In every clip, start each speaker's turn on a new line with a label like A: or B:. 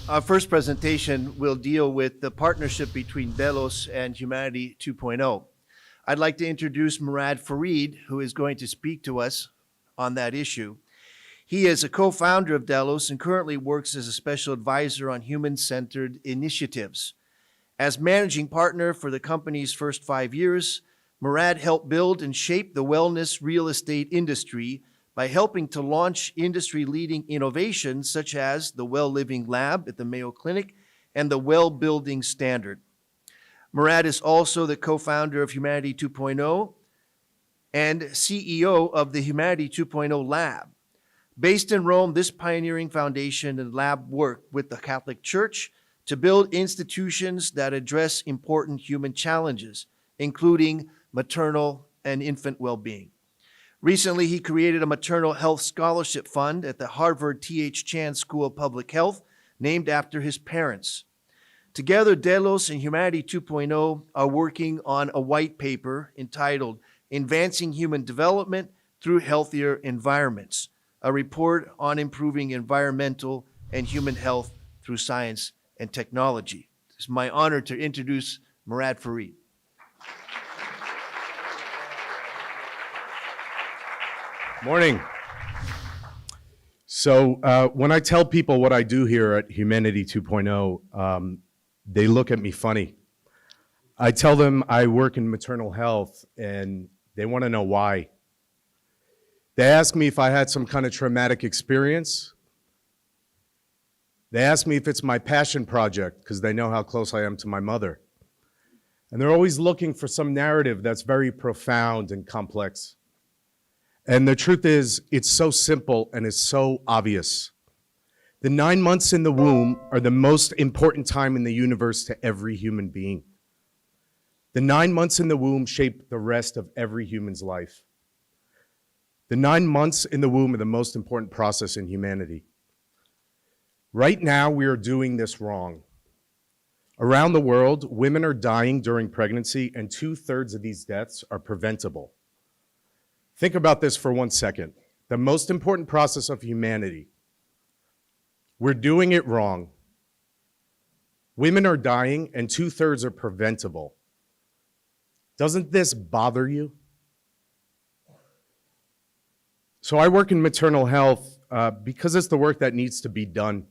A: Our first presentation will deal with the partnership between Delos and Humanity 2.0. I'd like to introduce Morad, who is going to speak to us on that issue. He is a co-founder of Delos and currently works as a special advisor on human-centered initiatives. As managing partner for the company's first 5 years, Morad helped build and shape the wellness real estate industry by helping to launch industry-leading innovations such as the Well Living Lab at the Mayo Clinic and the Well Building Standard. Morad is also the co-founder of Humanity 2.0 and CEO of the Humanity 2.0 Lab. Based in Rome, this pioneering foundation and lab work with the Catholic Church to build institutions that address important human challenges, including maternal and infant well-being. Recently, he created a maternal health scholarship fund at the Harvard T.H. Chan School of Public Health, named after his parents. Together, Delos and Humanity 2.0 are working on a white paper entitled Advancing Human Development Through Healthier Environments, a report on improving environmental and human health through science and technology. It's my honor to introduce Morad.
B: Morning. So when I tell people what I do here at Humanity 2.0, they look at me funny. I tell them I work in maternal health and they want to know why. They ask me if I had some kind of traumatic experience. They ask me if it's my passion project because they know how close I am to my mother. And they're always looking for some narrative that's very profound and complex. And the truth is, it's so simple and it's so obvious. The 9 months in the womb are the most important time in the universe to every human being. The 9 months in the womb shape the rest of every human's life. The 9 months in the womb are the most important process in humanity. Right now, we are doing this wrong. Around the world, women are dying during pregnancy, and 2/3 of these deaths are preventable. Think about this for 1 second. The most important process of humanity. We're doing it wrong. Women are dying and 2/3 are preventable. Doesn't this bother you? So I work in maternal health because it's the work that needs to be done.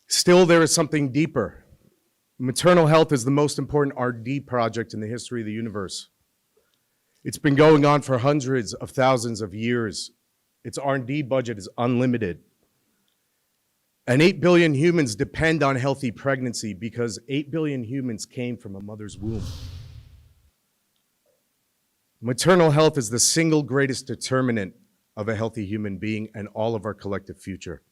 B: Still, there is something deeper. Maternal health is the most important R&D project in the history of the universe. It's been going on for hundreds of thousands of years. Its R&D budget is unlimited. And 8 billion humans depend on healthy pregnancy because 8 billion humans came from a mother's womb. Maternal health is the single greatest determinant of a healthy human being and all of our collective future.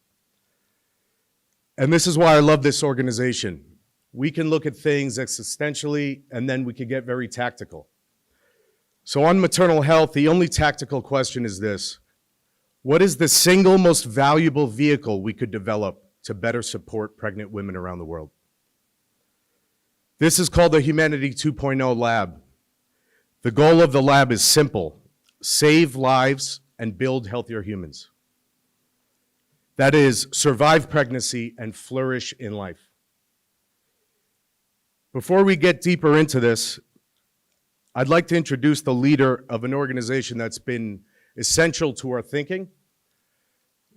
B: And this is why I love this organization. We can look at things existentially and then we can get very tactical. So on maternal health, the only tactical question is this: what is the single most valuable vehicle we could develop to better support pregnant women around the world? This is called the Humanity 2.0 Lab. The goal of the lab is simple: save lives and build healthier humans. That is, survive pregnancy and flourish in life. Before we get deeper into this, I'd like to introduce the leader of an organization that's been essential to our thinking.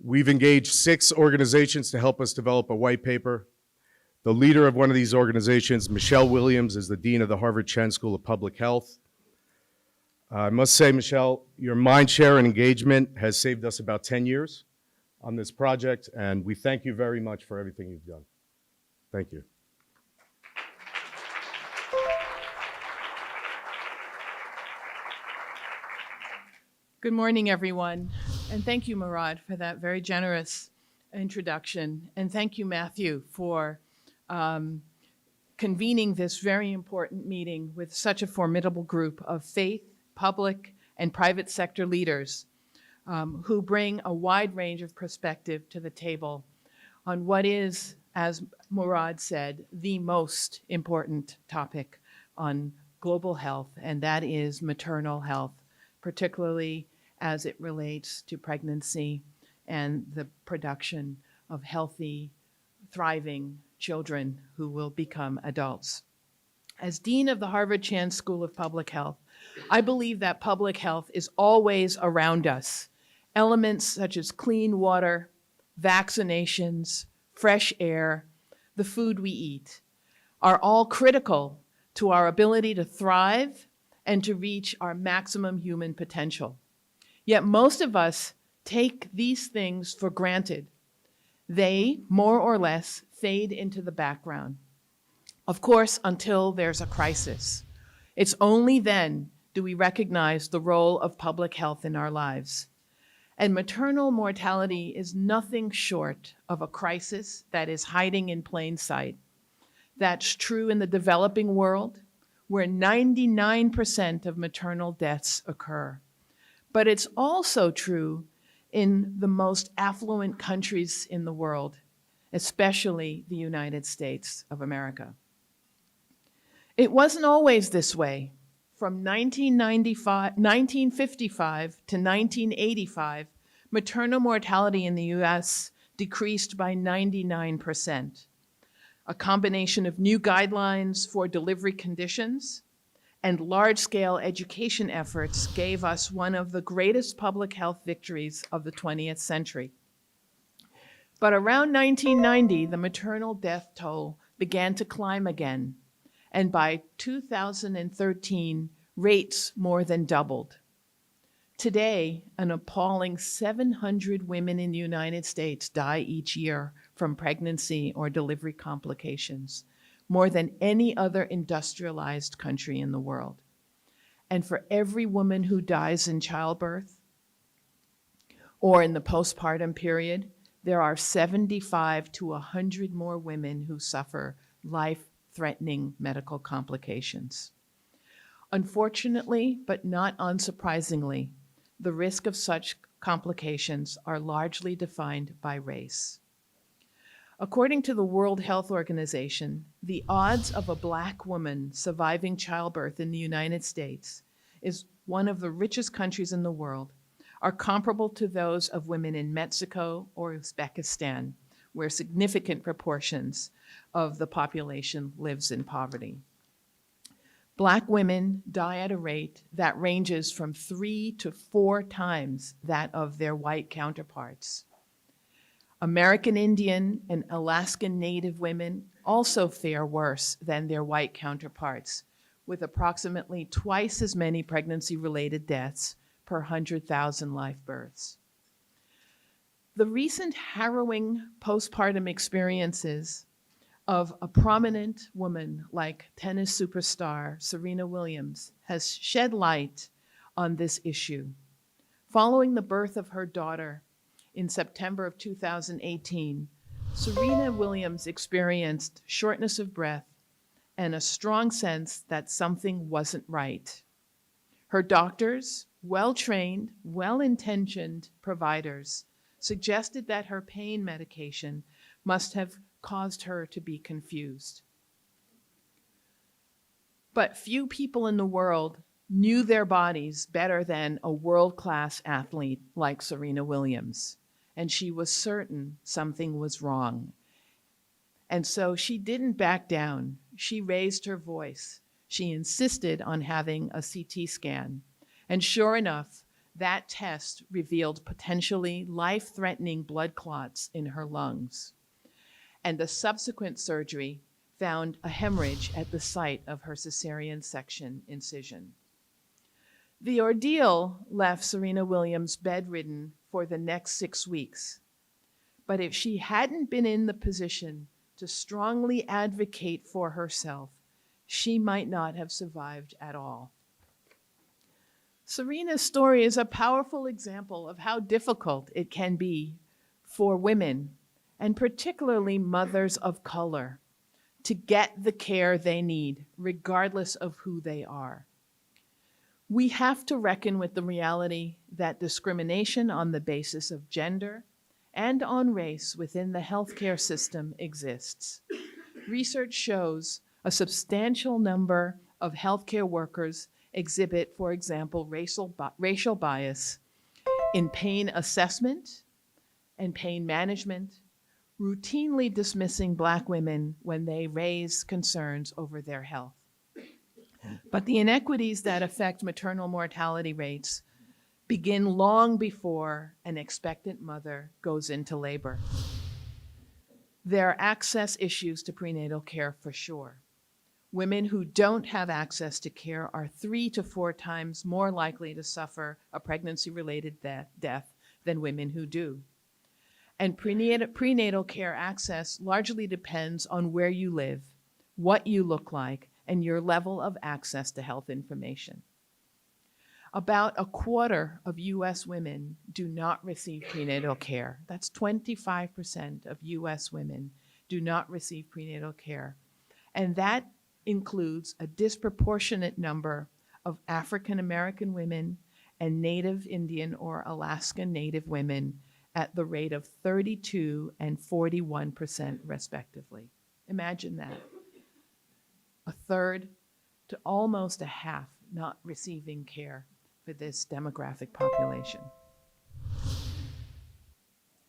B: We've engaged 6 organizations to help us develop a white paper. The leader of one of these organizations, Michelle Williams, is the dean of the Harvard Chan School of Public Health. I must say, Michelle, your mind share and engagement has saved us about 10 years on this project, and we thank you very much for everything you've done. Thank you.
C: Good morning, everyone, and thank you, Morad, for that very generous introduction, and thank you, Matthew, for convening this very important meeting with such a formidable group of faith, public, and private sector leaders who bring a wide range of perspective to the table on what is, as Morad said, the most important topic on global health, and that is maternal health, particularly as it relates to pregnancy and the production of healthy thriving children who will become adults. As Dean of the Harvard Chan School of Public Health, I believe that public health is always around us. Elements such as clean water, vaccinations, fresh air, the food we eat, are all critical to our ability to thrive and to reach our maximum human potential. Yet most of us take these things for granted. They, more or less, fade into the background. Of course, until there's a crisis. It's only then do we recognize the role of public health in our lives. And maternal mortality is nothing short of a crisis that is hiding in plain sight. That's true in the developing world, where 99% of maternal deaths occur. But it's also true in the most affluent countries in the world, especially the United States of America. It wasn't always this way. From 1955 to 1985, maternal mortality in the US decreased by 99%. A combination of new guidelines for delivery conditions and large-scale education efforts gave us one of the greatest public health victories of the 20th century. But around 1990, the maternal death toll began to climb again, and by 2013, rates more than doubled. Today, an appalling 700 women in the United States die each year from pregnancy or delivery complications, more than any other industrialized country in the world. And for every woman who dies in childbirth or in the postpartum period, there are 75 to 100 more women who suffer life-threatening medical complications. Unfortunately, but not unsurprisingly, the risk of such complications are largely defined by race. According to the World Health Organization, the odds of a Black woman surviving childbirth in the United States is one of the richest countries in the world, are comparable to those of women in Mexico or Uzbekistan, where significant proportions of the population lives in poverty. Black women die at a rate that ranges from 3 to 4 times that of their white counterparts. American Indian and Alaskan Native women also fare worse than their white counterparts, with approximately twice as many pregnancy-related deaths per 100,000 live births. The recent harrowing postpartum experiences of a prominent woman like tennis superstar Serena Williams has shed light on this issue. Following the birth of her daughter in September of 2018, Serena Williams experienced shortness of breath and a strong sense that something wasn't right. Her doctors, well-trained, well-intentioned providers, suggested that her pain medication must have caused her to be confused. But few people in the world knew their bodies better than a world-class athlete like Serena Williams, and she was certain something was wrong. And so she didn't back down. She raised her voice. She insisted on having a CT scan. And sure enough, that test revealed potentially life-threatening blood clots in her lungs. And the subsequent surgery found a hemorrhage at the site of her cesarean section incision. The ordeal left Serena Williams bedridden for the next 6 weeks. But if she hadn't been in the position to strongly advocate for herself, she might not have survived at all. Serena's story is a powerful example of how difficult it can be for women, and particularly mothers of color, to get the care they need, regardless of who they are. We have to reckon with the reality that discrimination on the basis of gender and on race within the healthcare system exists. Research shows a substantial number of healthcare workers exhibit, for example, racial bias in pain assessment and pain management, routinely dismissing Black women when they raise concerns over their health. But the inequities that affect maternal mortality rates begin long before an expectant mother goes into labor. There are access issues to prenatal care for sure. Women who don't have access to care are 3 to 4 times more likely to suffer a pregnancy-related death than women who do. And prenatal care access largely depends on where you live, what you look like, and your level of access to health information. About a quarter of US women do not receive prenatal care. That's 25% of US women do not receive prenatal care. And that includes a disproportionate number of African American women and Native Indian or Alaskan Native women at the rate of 32 and 41% respectively. Imagine that. A third to almost a half not receiving care for this demographic population.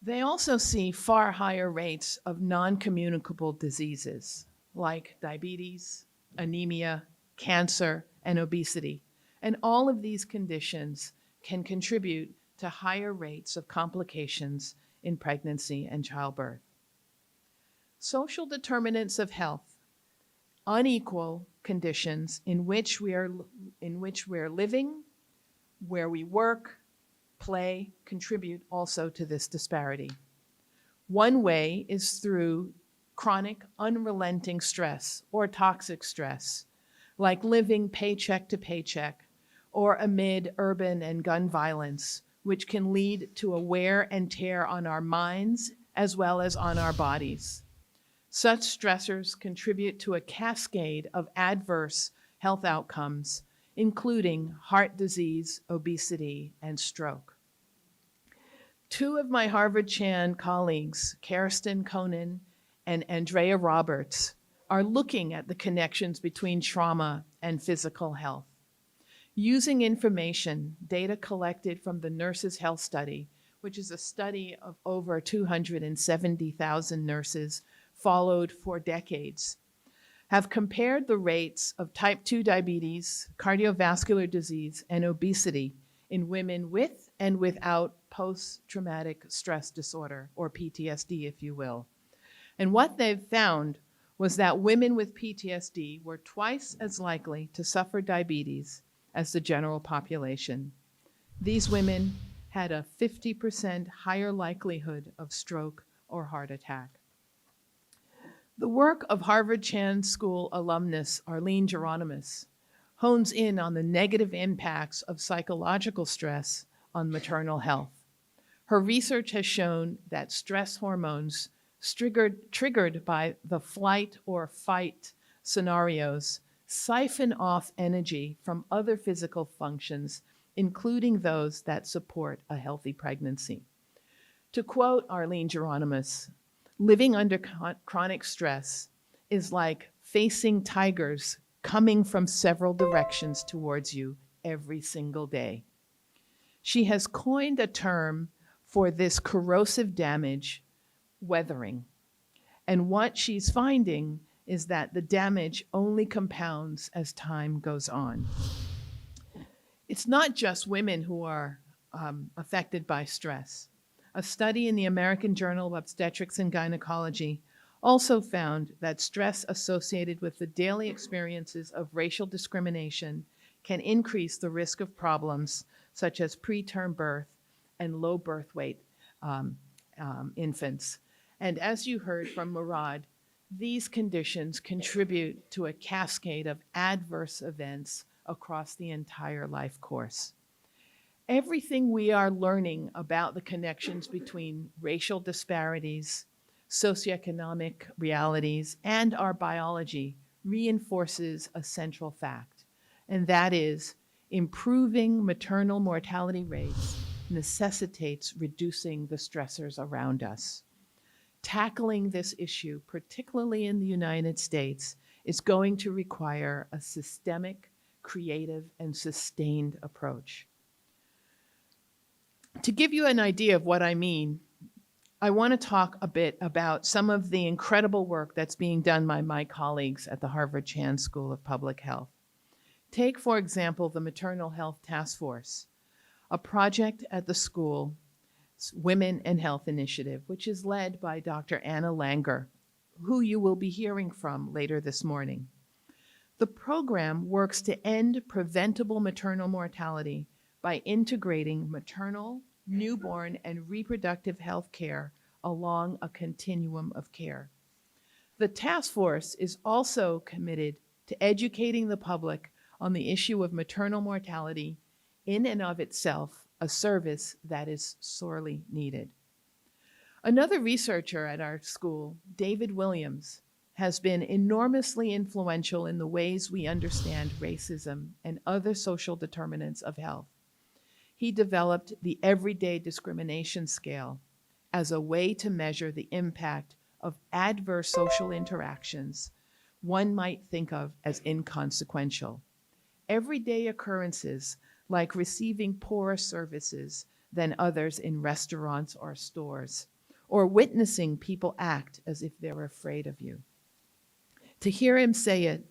C: They also see far higher rates of non-communicable diseases like diabetes, anemia, cancer, and obesity. And all of these conditions can contribute to higher rates of complications in pregnancy and childbirth. Social determinants of health, unequal conditions in which we're living, where we work, play, contribute also to this disparity. One way is through chronic, unrelenting stress or toxic stress, like living paycheck to paycheck or amid urban and gun violence, which can lead to a wear and tear on our minds as well as on our bodies. Such stressors contribute to a cascade of adverse health outcomes, including heart disease, obesity, and stroke. 2 of my Harvard Chan colleagues, Kirsten Conan and Andrea Roberts, are looking at the connections between trauma and physical health. Using information, data collected from the Nurses' Health Study, which is a study of over 270,000 nurses followed for decades, have compared the rates of type 2 diabetes, cardiovascular disease, and obesity in women with and without post-traumatic stress disorder, or PTSD, if you will. And what they've found was that women with PTSD were twice as likely to suffer diabetes as the general population. These women had a 50% higher likelihood of stroke or heart attack. The work of Harvard Chan School alumnus Arlene Geronimus hones in on the negative impacts of psychological stress on maternal health. Her research has shown that stress hormones triggered by the flight or fight scenarios siphon off energy from other physical functions, including those that support a healthy pregnancy. To quote Arlene Geronimus, living under chronic stress is like facing tigers coming from several directions towards you every single day. She has coined a term for this corrosive damage, weathering. And what she's finding is that the damage only compounds as time goes on. It's not just women who are affected by stress. A study in the American Journal of Obstetrics and Gynecology also found that stress associated with the daily experiences of racial discrimination can increase the risk of problems such as preterm birth and low birth weight infants. And as you heard from Morad, these conditions contribute to a cascade of adverse events across the entire life course. Everything we are learning about the connections between racial disparities, socioeconomic realities, and our biology reinforces a central fact, and that is improving maternal mortality rates necessitates reducing the stressors around us. Tackling this issue, particularly in the United States, is going to require a systemic, creative, and sustained approach. To give you an idea of what I mean, I want to talk a bit about some of the incredible work that's being done by my colleagues at the Harvard Chan School of Public Health. Take, for example, the Maternal Health Task Force, a project at the school's Women and Health Initiative, which is led by Dr. Anna Langer, who you will be hearing from later this morning. The program works to end preventable maternal mortality by integrating maternal, newborn, and reproductive health care along a continuum of care. The task force is also committed to educating the public on the issue of maternal mortality, in and of itself a service that is sorely needed. Another researcher at our school, David Williams, has been enormously influential in the ways we understand racism and other social determinants of health. He developed the Everyday Discrimination Scale as a way to measure the impact of adverse social interactions one might think of as inconsequential. Everyday occurrences like receiving poorer services than others in restaurants or stores, or witnessing people act as if they're afraid of you. To hear him say it,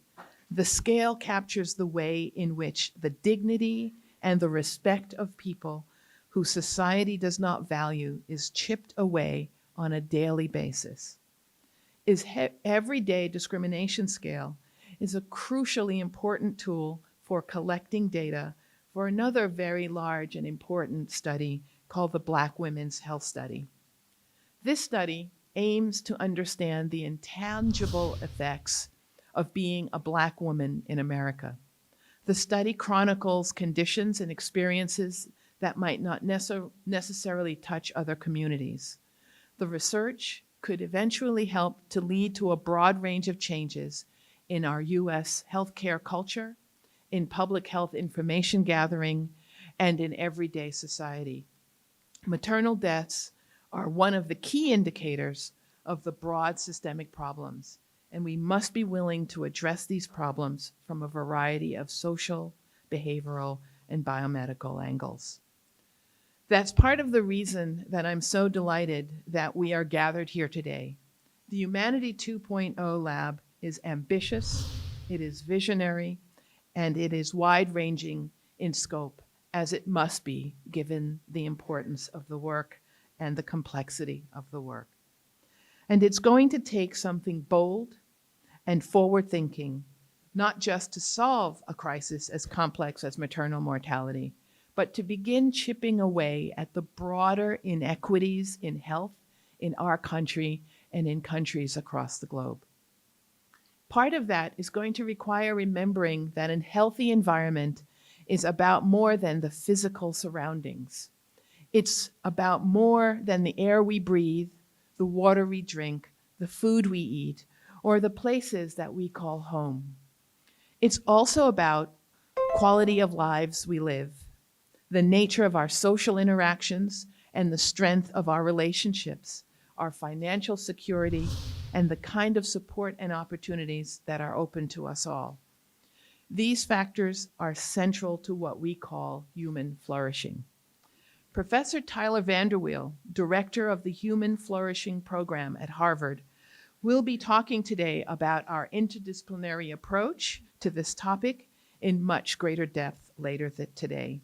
C: the scale captures the way in which the dignity and the respect of people who society does not value is chipped away on a daily basis. His Everyday Discrimination Scale is a crucially important tool for collecting data for another very large and important study called the Black Women's Health Study. This study aims to understand the intangible effects of being a Black woman in America. The study chronicles conditions and experiences that might not necessarily touch other communities. The research could eventually help to lead to a broad range of changes in our U.S. healthcare culture, in public health information gathering, and in everyday society. Maternal deaths are one of the key indicators of the broad systemic problems, and we must be willing to address these problems from a variety of social, behavioral, and biomedical angles. That's part of the reason that I'm so delighted that we are gathered here today. The Humanity 2.0 Lab is ambitious, it is visionary, and it is wide-ranging in scope, as it must be given the importance of the work and the complexity of the work. And it's going to take something bold and forward-thinking, not just to solve a crisis as complex as maternal mortality, but to begin chipping away at the broader inequities in health in our country and in countries across the globe. Part of that is going to require remembering that a healthy environment is about more than the physical surroundings. It's about more than the air we breathe, the water we drink, the food we eat, or the places that we call home. It's also about quality of lives we live, the nature of our social interactions, and the strength of our relationships, our financial security, and the kind of support and opportunities that are open to us all. These factors are central to what we call human flourishing. Professor Tyler Vanderweel, director of the Human Flourishing Program at Harvard, will be talking today about our interdisciplinary approach to this topic in much greater depth later today.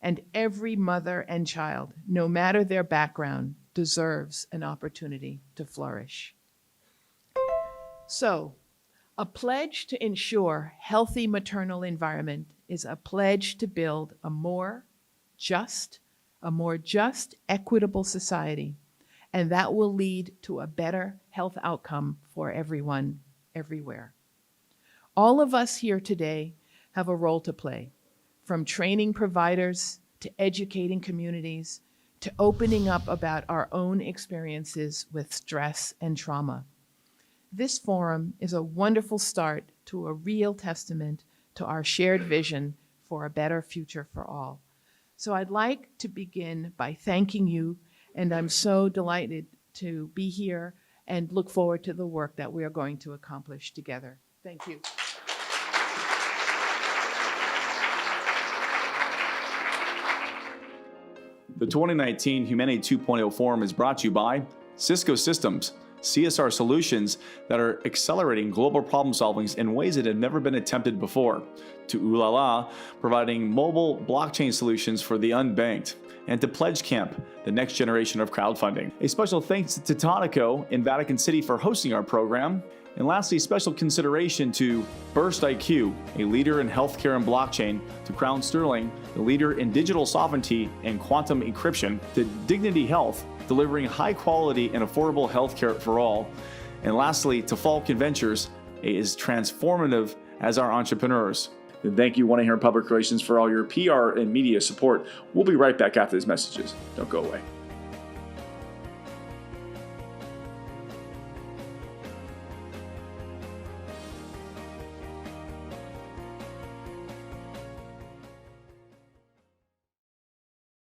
C: And every mother and child, no matter their background, deserves an opportunity to flourish. So, a pledge to ensure healthy maternal environment is a pledge to build a more just, equitable society, and that will lead to a better health outcome for everyone, everywhere. All of us here today have a role to play, from training providers to educating communities to opening up about our own experiences with stress and trauma. This forum is a wonderful start to a real testament to our shared vision for a better future for all. So I'd like to begin by thanking you, and I'm so delighted to be here and look forward to the work that we are going to accomplish together. Thank you.
D: The 2019 Humanity 2.0 Forum is brought to you by Cisco Systems, CSR solutions that are accelerating global problem solving in ways that have never been attempted before, to Ulala, providing mobile blockchain solutions for the unbanked, and to Pledge Camp, the next generation of crowdfunding. A special thanks to Tonico in Vatican City for hosting our program. And lastly, special consideration to Burst IQ, a leader in healthcare and blockchain, to Crown Sterling, the leader in digital sovereignty and quantum encryption, to Dignity Health, delivering high quality and affordable healthcare for all. And lastly, to Falcon Ventures, is transformative as our entrepreneurs. And thank you, 1-800 Public Relations, for all your PR and media support. We'll be right back after these messages. Don't go away.